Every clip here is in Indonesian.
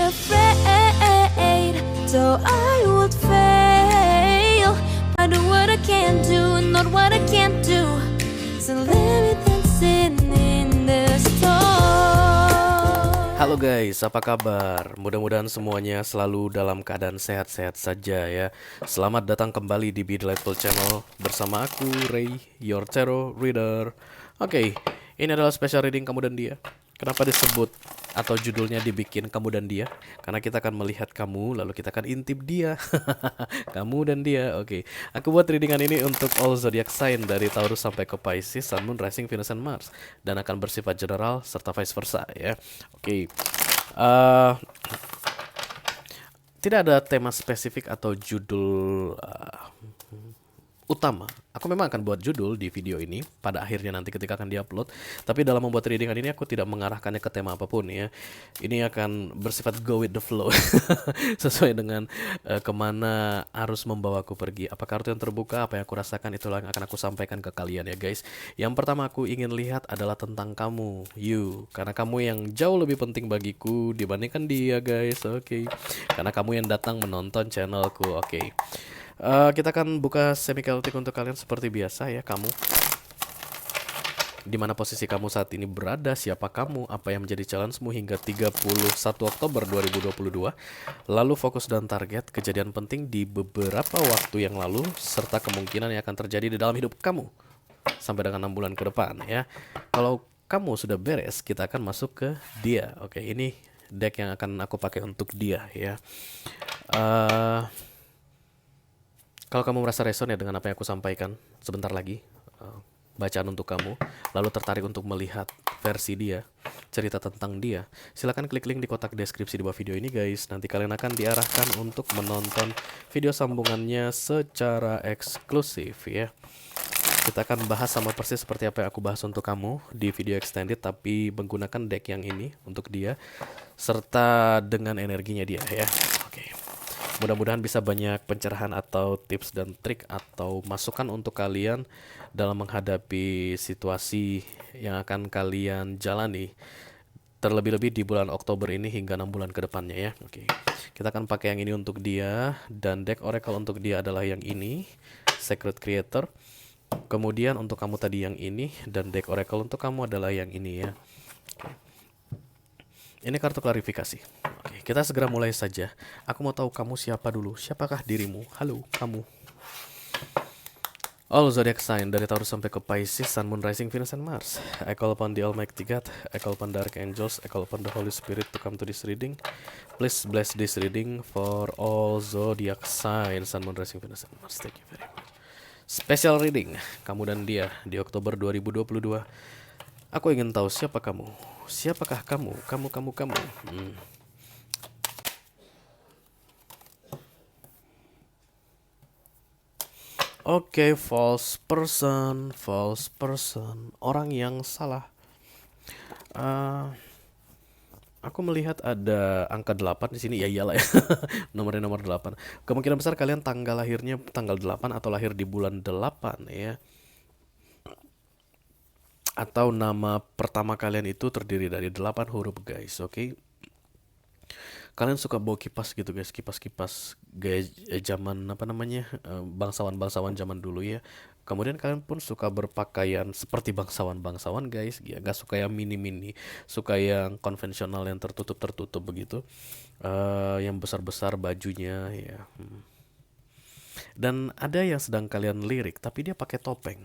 afraid, so I would fail. I do what I can do, not what I can't do. So let me dancing in the storm. Halo guys, apa kabar? Mudah-mudahan semuanya selalu dalam keadaan sehat-sehat saja ya. Selamat datang kembali di Be Delightful Channel bersama aku, Ray, your tarot reader. Oke, ini adalah special reading kamu dan dia. Kenapa disebut atau judulnya dibikin kamu dan dia? Karena kita akan melihat kamu, lalu kita akan intip dia. Kamu dan dia, oke. Aku buat readingan ini untuk all zodiac sign dari Taurus sampai ke Pisces, Sun, Moon, Rising, Venus, and Mars. Dan akan bersifat general serta vice versa ya. Oke. Tidak ada tema spesifik atau judul utama. Aku memang akan buat judul di video ini pada akhirnya nanti ketika akan diupload. Tapi dalam membuat readingan ini aku tidak mengarahkannya ke tema apapun ya. Ini akan bersifat go with the flow. Sesuai dengan kemana arus membawaku pergi. Apa kartu yang terbuka, apa yang aku rasakan, itulah yang akan aku sampaikan ke kalian ya guys. Yang pertama aku ingin lihat adalah tentang kamu, you. Karena kamu yang jauh lebih penting bagiku dibandingkan dia guys, oke. Karena kamu yang datang menonton channelku, oke. Kita akan buka semi-chaotic untuk kalian seperti biasa ya. Kamu, di mana posisi kamu saat ini berada, siapa kamu, apa yang menjadi challenge-mu hingga 31 Oktober 2022. Lalu fokus dan target kejadian penting di beberapa waktu yang lalu serta kemungkinan yang akan terjadi di dalam hidup kamu sampai dengan 6 bulan ke depan ya. Kalau kamu sudah beres, kita akan masuk ke dia. Oke, ini deck yang akan aku pakai untuk dia ya. Kalau kamu merasa reson ya dengan apa yang aku sampaikan sebentar lagi, bacaan untuk kamu, lalu tertarik untuk melihat versi dia, cerita tentang dia, silahkan klik link di kotak deskripsi di bawah video ini guys. Nanti kalian akan diarahkan untuk menonton video sambungannya secara eksklusif ya. Kita akan bahas sama persis seperti apa yang aku bahas untuk kamu di video extended, tapi menggunakan deck yang ini untuk dia, serta dengan energinya dia ya. Oke. Mudah-mudahan bisa banyak pencerahan atau tips dan trik atau masukan untuk kalian dalam menghadapi situasi yang akan kalian jalani terlebih-lebih di bulan Oktober ini hingga 6 bulan ke depannya ya. Oke. Kita akan pakai yang ini untuk dia, dan deck oracle untuk dia adalah yang ini, Sacred Creator. Kemudian untuk kamu tadi yang ini, dan deck oracle untuk kamu adalah yang ini ya. Oke. Ini kartu klarifikasi. Oke, kita segera mulai saja. Aku mau tahu kamu siapa dulu. Siapakah dirimu? Halo, kamu. All zodiac sign dari Taurus sampai ke Pisces, Sun, Moon, Rising, Venus, and Mars. I call upon the Almighty God, I call upon the Archangels, I call upon the Holy Spirit to come to this reading. Please bless this reading for all zodiac sign, Sun, Moon, Rising, Venus, and Mars. Thank you very much. Special reading, kamu dan dia di Oktober 2022. Aku ingin tahu siapa kamu. Siapakah kamu? Kamu. Oke, false person, orang yang salah. Aku melihat ada angka 8 di sini. Ya iyalah ya. Nomornya nomor 8. Kemungkinan besar kalian tanggal lahirnya tanggal 8 atau lahir di bulan 8 ya. Atau nama pertama kalian itu terdiri dari 8 huruf guys, oke? Kalian suka bawa kipas gitu guys, kipas-kipas gaya zaman apa namanya, bangsawan-bangsawan zaman dulu ya. Kemudian kalian pun suka berpakaian seperti bangsawan-bangsawan guys, ya gak suka yang mini-mini, suka yang konvensional yang tertutup begitu, yang besar-besar bajunya ya. Dan ada yang sedang kalian lirik tapi dia pakai topeng.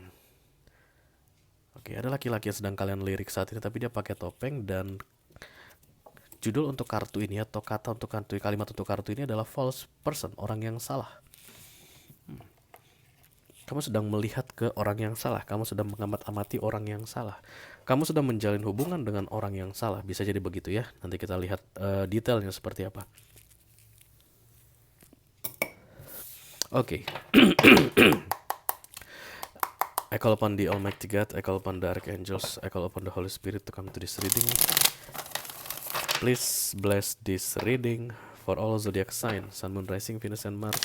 Oke, ada laki-laki yang sedang kalian lirik saat ini tapi dia pakai topeng, dan judul untuk kartu ini atau kata untuk kartu, kalimat untuk kartu ini adalah false person, orang yang salah. Kamu sedang melihat ke orang yang salah, kamu sedang mengamati orang yang salah, kamu sedang menjalin hubungan dengan orang yang salah. Bisa jadi begitu ya. Nanti kita lihat detailnya seperti apa. Oke. I call upon the Almighty God, I call upon the Archangels, I call upon the Holy Spirit to come to this reading. Please bless this reading for all zodiac sign, Sun, Moon, Rising, Venus, and Mars.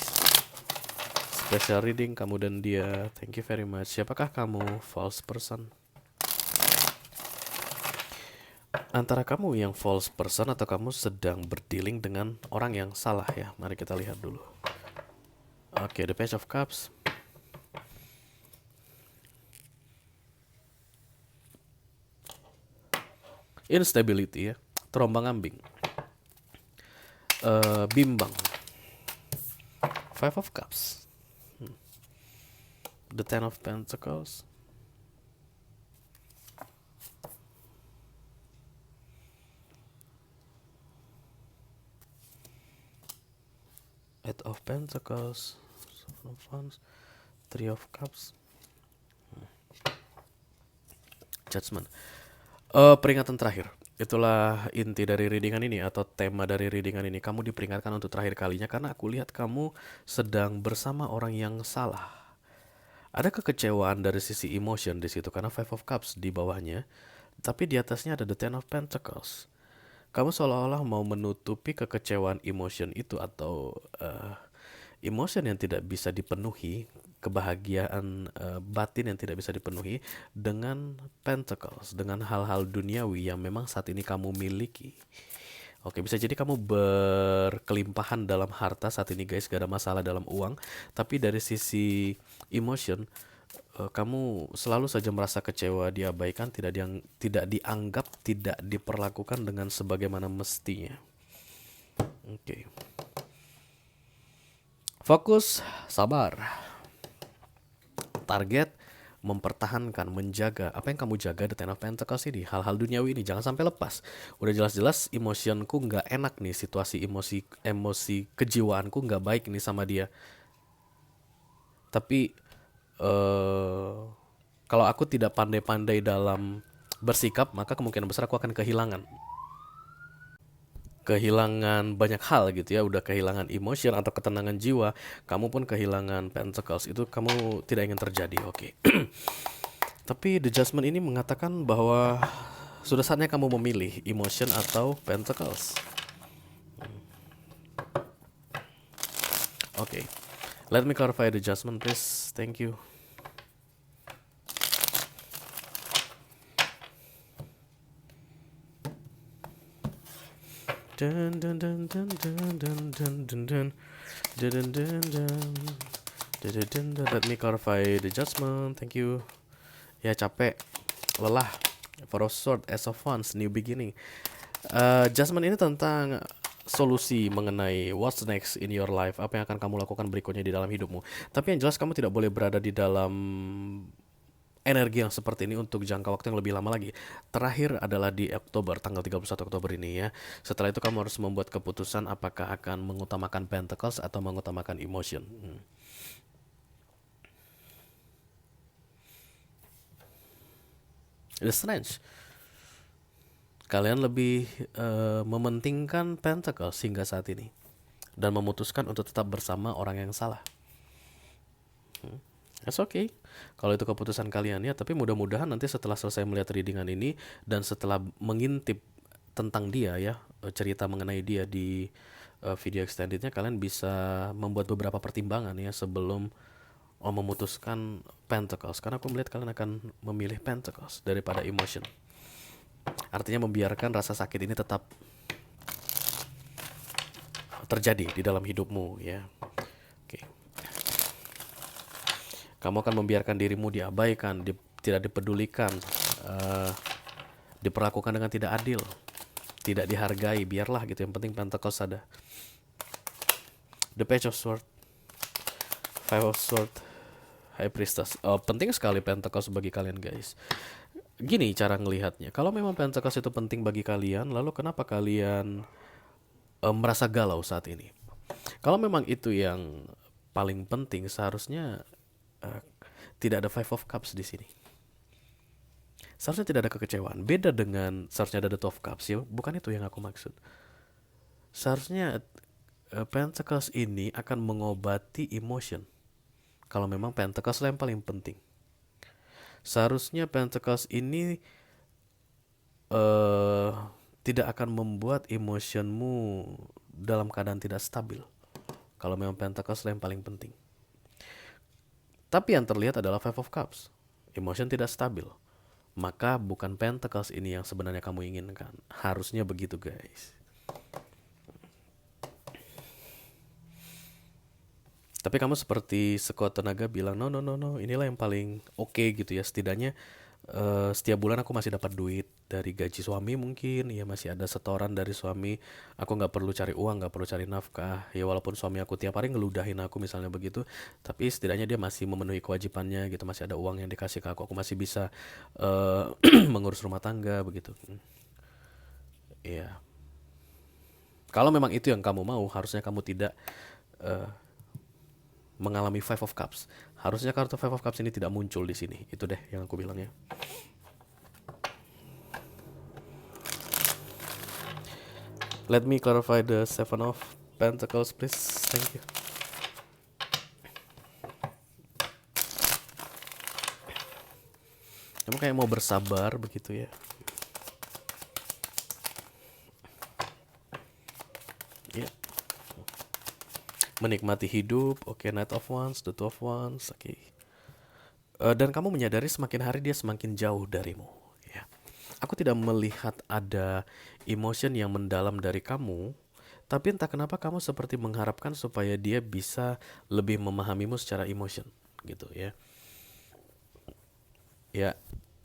Special reading kamu dan dia. Thank you very much. Siapakah kamu? False person. Antara kamu yang false person atau kamu sedang berdealing dengan orang yang salah ya. Mari kita lihat dulu. Oke, the Page of Cups. Instability ya, terombang-ambing, bimbang. Five of Cups, the Ten of Pentacles, Eight of Pentacles, Seven of Wands, Three of Cups, Judgment. Peringatan terakhir. Itulah inti dari readingan ini atau tema dari readingan ini. Kamu diperingatkan untuk terakhir kalinya karena aku lihat kamu sedang bersama orang yang salah. Ada kekecewaan dari sisi emotion di situ karena Five of Cups di bawahnya, tapi di atasnya ada the Ten of Pentacles. Kamu seolah-olah mau menutupi kekecewaan emotion itu atau emotion yang tidak bisa dipenuhi, kebahagiaan batin yang tidak bisa dipenuhi dengan pentacles, dengan hal-hal duniawi yang memang saat ini kamu miliki. Oke, bisa jadi kamu berkelimpahan dalam harta saat ini guys, gak ada masalah dalam uang, tapi dari sisi emotion kamu selalu saja merasa kecewa, diabaikan, tidak dianggap, tidak diperlakukan dengan sebagaimana mestinya. Oke. Fokus, sabar. Target, mempertahankan, menjaga. Apa yang kamu jaga di Ten of Pentacles ini? Hal-hal duniawi ini, jangan sampai lepas. Udah jelas-jelas emosionku nggak enak nih, situasi emosi kejiwaanku nggak baik nih sama dia. Tapi kalau aku tidak pandai-pandai dalam bersikap, maka kemungkinan besar aku akan kehilangan banyak hal gitu ya. Udah kehilangan emotion atau ketenangan jiwa, kamu pun kehilangan pentacles. Itu kamu tidak ingin terjadi. Oke. Tapi the Judgment ini mengatakan bahwa sudah saatnya kamu memilih emotion atau pentacles. Oke. Let me clarify the Judgment please. Thank you. Dun dun dun dun dun dun dun dun dun dun dun dun. Let me clarify the Judgment. Thank you. Ya, capek, lelah. Four of Swords, Ace of Wands, new beginning. Judgment ini tentang solusi mengenai what's next in your life, apa yang akan kamu lakukan berikutnya di dalam hidupmu. Tapi yang jelas kamu tidak boleh berada di dalam energi yang seperti ini untuk jangka waktu yang lebih lama lagi. Terakhir adalah di Oktober, tanggal 31 Oktober ini ya. Setelah itu kamu harus membuat keputusan apakah akan mengutamakan pentacles atau mengutamakan emotion. It's strange. Kalian lebih mementingkan pentacles hingga saat ini dan memutuskan untuk tetap bersama orang yang salah. That's okay. Kalau itu keputusan kalian ya, tapi mudah-mudahan nanti setelah selesai melihat readingan ini dan setelah mengintip tentang dia ya, cerita mengenai dia di video extendednya, kalian bisa membuat beberapa pertimbangan ya sebelum memutuskan pentacles. Karena aku melihat kalian akan memilih pentacles daripada emotion. Artinya membiarkan rasa sakit ini tetap terjadi di dalam hidupmu ya. Oke. Kamu akan membiarkan dirimu diabaikan, tidak dipedulikan, diperlakukan dengan tidak adil, tidak dihargai. Biarlah gitu, yang penting pentacles ada. The Page of Swords, Five of Swords, High Priestess. Penting sekali pentacles bagi kalian guys. Gini cara ngelihatnya, kalau memang pentacles itu penting bagi kalian, lalu kenapa kalian merasa galau saat ini? Kalau memang itu yang paling penting, seharusnya tidak ada Five of Cups di sini. Seharusnya tidak ada kekecewaan. Beda dengan seharusnya ada the Two of Cups ya. Bukan itu yang aku maksud. Seharusnya pentacles ini akan mengobati emotion. Kalau memang pentacles yang paling penting. Seharusnya pentacles ini tidak akan membuat emotionmu dalam keadaan tidak stabil. Kalau memang pentacles yang paling penting. Tapi yang terlihat adalah Five of Cups. Emotion tidak stabil. maka bukan Pentacles ini yang sebenarnya kamu inginkan. Harusnya begitu, guys. Tapi kamu seperti sekuat tenaga bilang, no, no, no, no, inilah yang paling oke gitu ya. Setidaknya setiap bulan aku masih dapat duit dari gaji suami mungkin. Ya masih ada setoran dari suami. Aku nggak perlu cari uang, nggak perlu cari nafkah. Ya walaupun suami aku tiap hari ngeludahin aku misalnya begitu. Tapi setidaknya dia masih memenuhi kewajibannya gitu. Masih ada uang yang dikasih ke aku. Aku masih bisa mengurus rumah tangga begitu. Iya. Kalau memang itu yang kamu mau, harusnya kamu tidak mengalami Five of Cups. Harusnya kartu Five of Cups ini tidak muncul di sini. Itu deh yang aku bilang ya. Let me clarify the Seven of Pentacles, please. Thank you. Kamu kayak mau bersabar begitu ya. Iya. Menikmati hidup. Oke, Knight of Wands, the Two of Wands. Oke. Dan kamu menyadari semakin hari dia semakin jauh darimu. Ya. Aku tidak melihat ada emotion yang mendalam dari kamu, tapi entah kenapa kamu seperti mengharapkan supaya dia bisa lebih memahamimu secara emotion, gitu ya. Ya,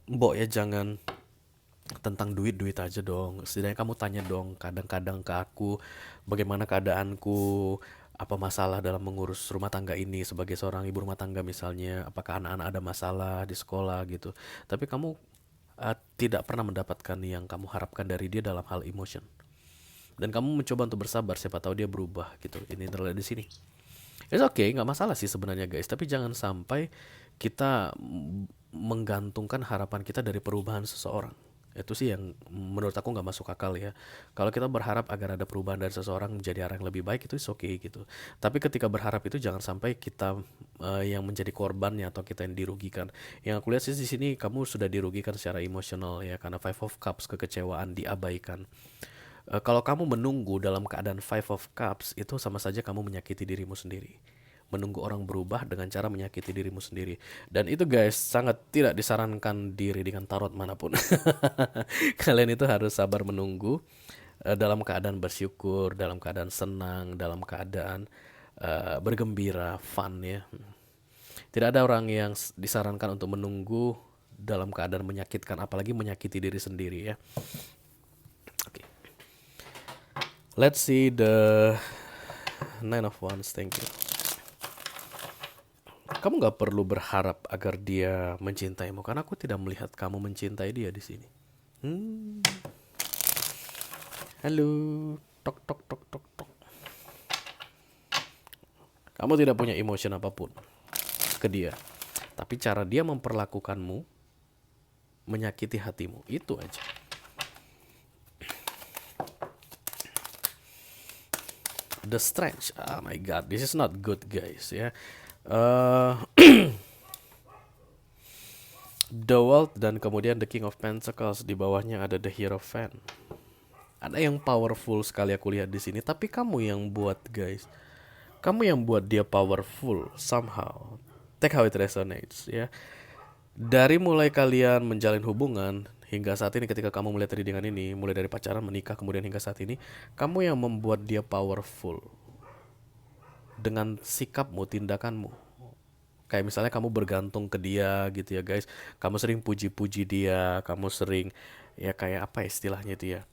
Mbok ya jangan tentang duit-duit aja dong. Setidaknya kamu tanya dong kadang-kadang ke aku bagaimana keadaanku, apa masalah dalam mengurus rumah tangga ini sebagai seorang ibu rumah tangga misalnya, apakah anak-anak ada masalah di sekolah gitu. Tapi kamu tidak pernah mendapatkan yang kamu harapkan dari dia dalam hal emotion. Dan kamu mencoba untuk bersabar, siapa tahu dia berubah gitu. Ini terlihat di sini. It's okay, nggak masalah sih sebenarnya guys. Tapi jangan sampai kita menggantungkan harapan kita dari perubahan seseorang. Itu sih yang menurut aku nggak masuk akal ya. Kalau kita berharap agar ada perubahan dari seseorang menjadi arah yang lebih baik, itu is okay gitu. Tapi ketika berharap itu jangan sampai kita yang menjadi korbannya atau kita yang dirugikan. Yang aku lihat sih di sini kamu sudah dirugikan secara emosional ya, karena Five of Cups, kekecewaan, diabaikan. Kalau kamu menunggu dalam keadaan Five of Cups, itu sama saja kamu menyakiti dirimu sendiri. Menunggu orang berubah dengan cara menyakiti dirimu sendiri. Dan itu guys, sangat tidak disarankan di readingan tarot manapun. Kalian itu harus sabar menunggu dalam keadaan bersyukur, dalam keadaan senang, dalam keadaan bergembira, fun ya. Tidak ada orang yang disarankan untuk menunggu dalam keadaan menyakitkan, apalagi menyakiti diri sendiri ya. Oke. Let's see the Nine of Wands. Thank you. Kamu nggak perlu berharap agar dia mencintaimu, karena aku tidak melihat kamu mencintai dia di sini. Halo, tok tok tok tok tok. Kamu tidak punya emotion apapun ke dia, tapi cara dia memperlakukanmu menyakiti hatimu, itu aja. The Strange. Oh my god, this is not good guys ya. The World dan kemudian The King of Pentacles, di bawahnya ada The Hierophant. Ada yang powerful sekali aku lihat di sini, tapi kamu yang buat guys. Kamu yang buat dia powerful somehow. Take how it resonates ya. Dari mulai kalian menjalin hubungan hingga saat ini, ketika kamu melihat readingan ini, mulai dari pacaran, menikah, kemudian hingga saat ini, kamu yang membuat dia powerful dengan sikapmu, tindakanmu. Kayak misalnya kamu bergantung ke dia gitu ya guys. Kamu sering puji-puji dia, kamu sering ya kayak apa istilahnya itu ya,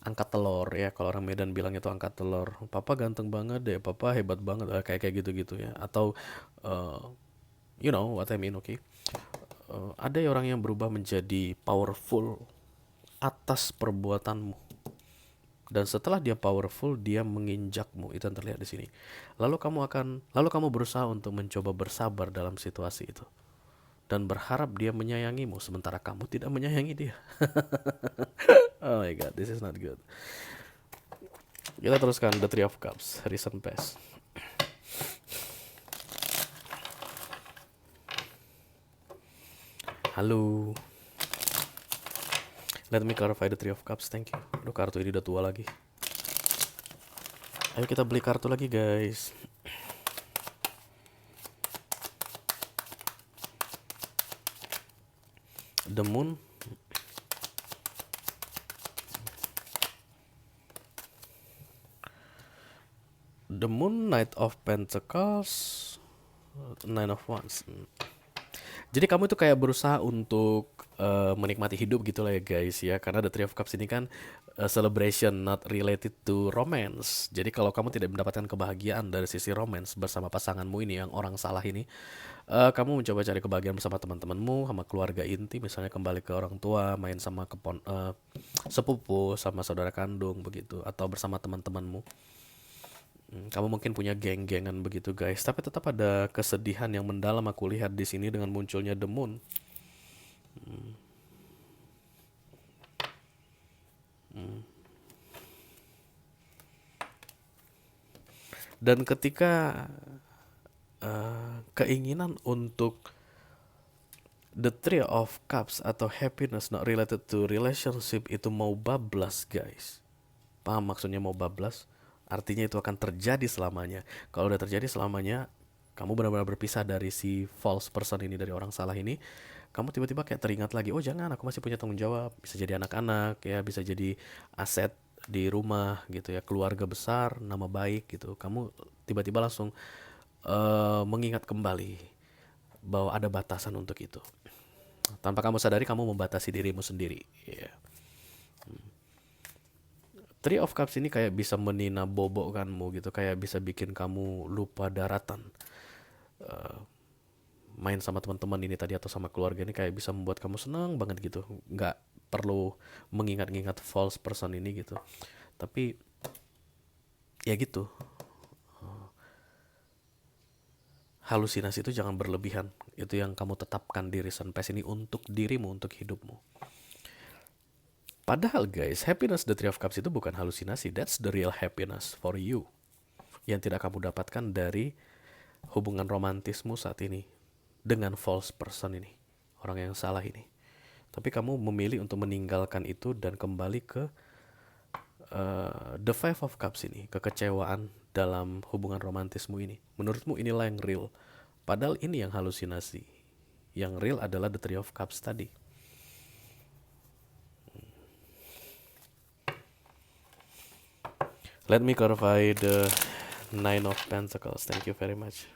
angkat telur ya, kalau orang Medan bilang itu angkat telur. Papa ganteng banget deh, papa hebat banget, kayak gitu-gitu ya. Atau you know what I mean, okay? Ada orang yang berubah menjadi powerful atas perbuatanmu. Dan setelah dia powerful, dia menginjakmu. Itu yang terlihat di sini. Lalu kamu berusaha untuk mencoba bersabar dalam situasi itu dan berharap dia menyayangimu, sementara kamu tidak menyayangi dia. Oh my god, this is not good. Kita teruskan The Three of Cups, recent past. Halo. Let me clarify the Three of Cups, thank you. Aduh, kartu ini udah tua lagi. Ayo kita beli kartu lagi guys. The Moon, The Moon, Knight of Pentacles, Nine of Wands. Jadi kamu itu kayak berusaha untuk menikmati hidup gitu lah ya guys ya. Karena The Three of Cups ini kan celebration not related to romance. Jadi kalau kamu tidak mendapatkan kebahagiaan dari sisi romance bersama pasanganmu ini yang orang salah ini, kamu mencoba cari kebahagiaan bersama teman-temanmu, sama keluarga inti, misalnya kembali ke orang tua, main sama sepupu, sama saudara kandung begitu, atau bersama teman-temanmu. Kamu mungkin punya geng-gengan begitu guys, tapi tetap ada kesedihan yang mendalam aku lihat di sini dengan munculnya The Moon. Dan ketika keinginan untuk The Three of Cups atau happiness not related to relationship itu mau bablas guys. Paham maksudnya mau bablas? Artinya itu akan terjadi selamanya. Kalau udah terjadi selamanya, kamu benar-benar berpisah dari si false person ini, dari orang salah ini. Kamu tiba-tiba kayak teringat lagi, oh jangan, aku masih punya tanggung jawab. Bisa jadi anak-anak ya, bisa jadi aset di rumah gitu ya, keluarga besar, nama baik gitu. Kamu tiba-tiba langsung mengingat kembali bahwa ada batasan untuk itu. Tanpa kamu sadari, kamu membatasi dirimu sendiri. Yeah. Three of Cups ini kayak bisa menina bobokkanmu gitu, kayak bisa bikin kamu lupa daratan. Main sama teman-teman ini tadi atau sama keluarga ini kayak bisa membuat kamu senang banget gitu. Nggak perlu mengingat-ingat false person ini gitu. Tapi ya gitu. Halusinasi itu jangan berlebihan. Itu yang kamu tetapkan di Reason Pass ini untuk dirimu, untuk hidupmu. Padahal guys, happiness The Three of Cups itu bukan halusinasi. That's the real happiness for you. Yang tidak kamu dapatkan dari hubungan romantismu saat ini dengan false person ini, orang yang salah ini. Tapi kamu memilih untuk meninggalkan itu dan kembali ke The Five of Cups ini, kekecewaan dalam hubungan romantismu ini. Menurutmu inilah yang real. Padahal ini yang halusinasi. Yang real adalah The Three of Cups tadi. Let me clarify the Nine of Pentacles. Thank you very much.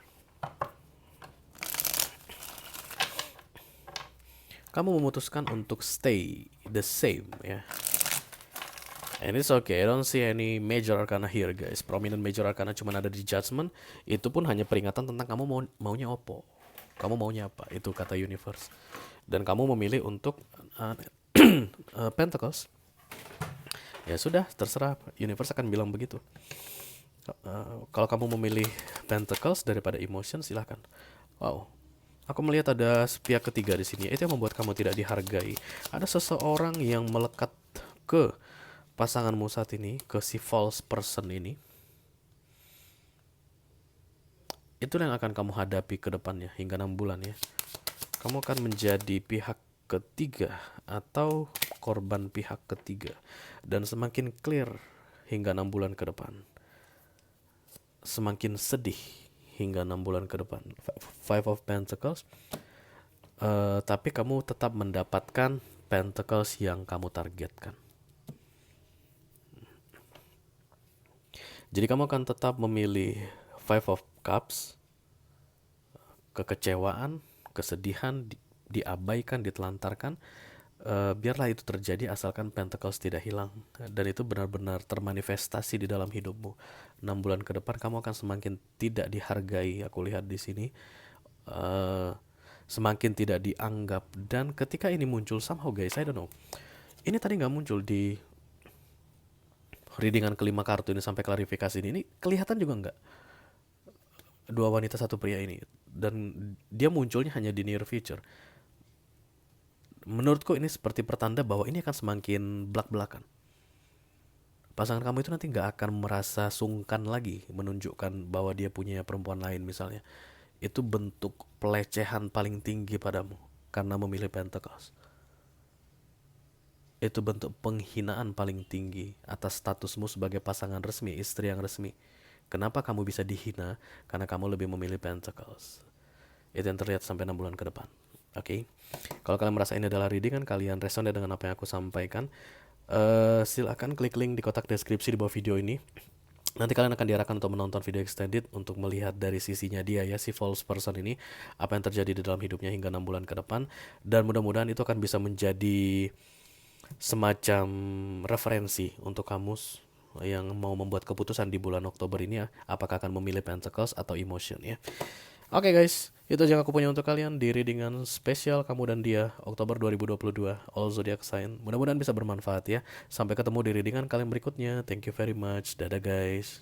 Kamu memutuskan untuk stay the same ya. And it's okay, I don't see any major arcana here guys. Prominent major arcana cuma ada di Judgment. Itu pun hanya peringatan tentang kamu maunya apa. Kamu maunya apa, itu kata universe. Dan kamu memilih untuk Pentacles. Ya sudah, terserah, universe akan bilang begitu. Kalau kamu memilih Pentacles daripada emotion, silahkan. Wow, aku melihat ada pihak ketiga di sini. Itu yang membuat kamu tidak dihargai. Ada seseorang yang melekat ke pasanganmu saat ini, ke si false person ini. Itulah yang akan kamu hadapi ke depannya hingga 6 bulan ya. Kamu akan menjadi pihak ketiga atau korban pihak ketiga. Dan semakin clear hingga 6 bulan ke depan. Semakin sedih hingga 6 bulan ke depan. Five of Pentacles. Tapi kamu tetap mendapatkan Pentacles yang kamu targetkan. Jadi kamu akan tetap memilih Five of Cups. Kekecewaan, kesedihan, diabaikan, ditelantarkan. Biarlah itu terjadi asalkan Pentacles tidak hilang. Dan itu benar-benar termanifestasi di dalam hidupmu. 6 bulan ke depan kamu akan semakin tidak dihargai. Aku lihat di sini semakin tidak dianggap. Dan ketika ini muncul somehow guys, I don't know, ini tadi gak muncul di readingan kelima kartu ini sampai klarifikasi ini kelihatan juga nggak dua wanita satu pria ini, dan dia munculnya hanya di near future. Menurutku ini seperti pertanda bahwa ini akan semakin belak-belakan. Pasangan kamu itu nanti nggak akan merasa sungkan lagi menunjukkan bahwa dia punya perempuan lain misalnya. Itu bentuk pelecehan paling tinggi padamu karena memilih Pentacles. Itu bentuk penghinaan paling tinggi atas statusmu sebagai pasangan resmi, istri yang resmi. Kenapa kamu bisa dihina? Karena kamu lebih memilih Pentacles. Itu yang terlihat sampai 6 bulan ke depan. Oke. Kalau kalian merasa ini adalah reading, kan kalian resonate dengan apa yang aku sampaikan, silakan klik link di kotak deskripsi di bawah video ini. Nanti kalian akan diarahkan untuk menonton video extended untuk melihat dari sisinya dia ya, si false person ini, apa yang terjadi di dalam hidupnya hingga 6 bulan ke depan. Dan mudah-mudahan itu akan bisa menjadi semacam referensi untuk kamu yang mau membuat keputusan di bulan Oktober ini ya, apakah akan memilih Pentacles atau Emotion ya. Oke guys, itu aja yang aku punya untuk kalian di readingan spesial kamu dan dia Oktober 2022 All Zodiac Sign. Mudah-mudahan bisa bermanfaat ya. Sampai ketemu di readingan kalian berikutnya. Thank you very much. Dadah guys.